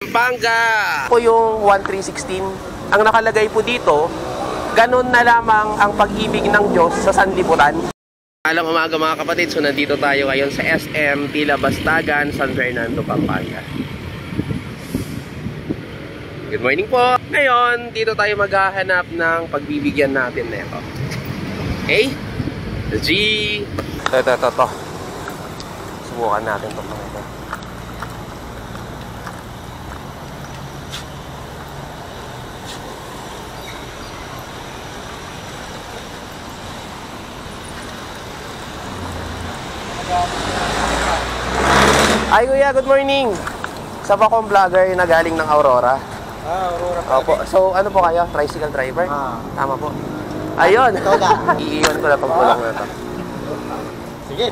Pampanga po yung 1316. Ang nakalagay po dito, ganun na lamang ang pag-ibig ng Diyos sa sanlibutan. Alang umaga mga kapatid, so nandito tayo ngayon sa SM Tila Bastagan, San Fernando, Pampanga. Good morning po! Ngayon, dito tayo maghahanap ng pagbibigyan natin na ito. Okay? The G! Ito. Subukan natin ito. Ay kuya, good morning. Isa pa akong vlogger na galing ng Aurora. Aurora pa. Opo. So ano po kayo? Tricycle driver? Tama po. Ayun. Iiwan ko na pag pulang na ito. Sige.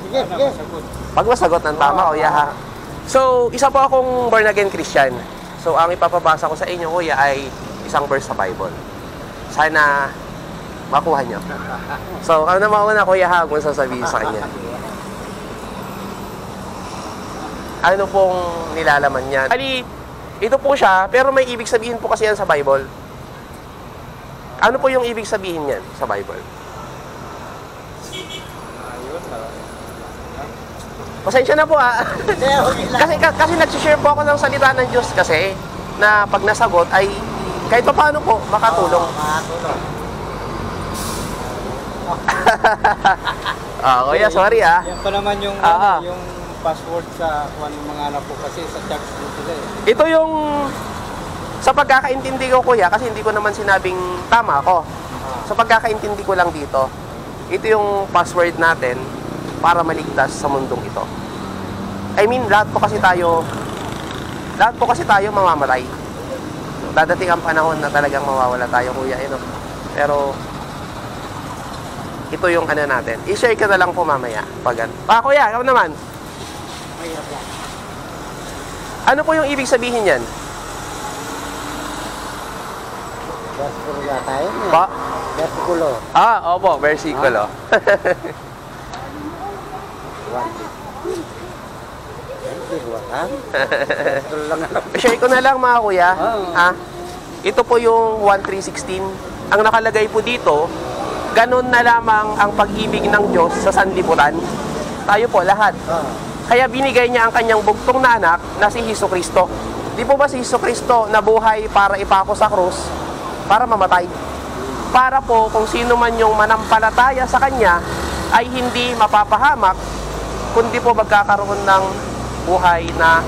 Pag masagot ng tama, kuya ha. So, isa po akong born again Christian. So, ang ipapabasa ko sa inyo, kuya, ay isang verse sa Bible. Sana makuha nyo. So, ano na mauna, kuya ha, kung sasabihin sa kanya. Ano pong nilalaman niya? Ali, ito po siya, pero may ibig sabihin po kasi yan sa Bible. Ano po yung ibig sabihin niyan sa Bible? Pasensya na po kasi nag-share po ako ng salita ng Diyos kasi na pag nasagot ay kahit pa paano po makatulong. Kuya, sorry Yan pa naman yung password sa mga anak ko kasi sa church dito eh. Ito yung sa pagkakaintindi ko kuya kasi hindi ko naman sinabing tama ako. Sa pagkakaintindi ko lang dito, ito yung password natin para maligtas sa mundong ito. I mean, lahat po kasi tayo mamamatay. Dadating ang panahon na talagang mawawala tayo kuya. Pero ito yung ano natin. I-share ka na lang po mamaya. Kuya, ikaw naman. Ano po yung ibig sabihin yan? Versikulo tayo. Pa? Versikulo. Opo, versikulo. Share ko na lang mga kuya. Ito po yung 1316. Ang nakalagay po dito, ganun na lamang ang pag-ibig ng Diyos sa sanlibutan. Tayo po, lahat. Kaya binigay niya ang kanyang bugtong na anak na si Jesucristo. Di po ba si Jesucristo nabuhay para ipako sa krus, para mamatay? Para po kung sino man yung manampalataya sa kanya ay hindi mapapahamak, kundi po magkakaroon ng buhay na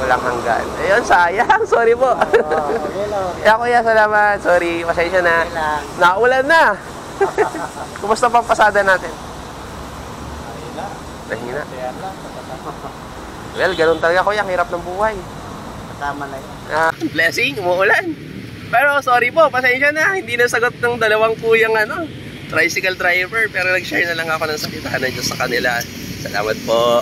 walang hanggan. Ayun, sayang. Sorry po. Kaya kuya, salamat. Sorry, pasensya na. Naulan na. Kumusta pang pasada natin? Mahina. Well, ganun talaga kuya, ang hirap ng buhay. Tama na yun. Blessing, umuulan. Pero sorry po, pasensya na. Hindi nasagot ng dalawang kuyang tricycle driver. Pero nag-share na lang ako ng salita ng Diyos sa kanila. Salamat po.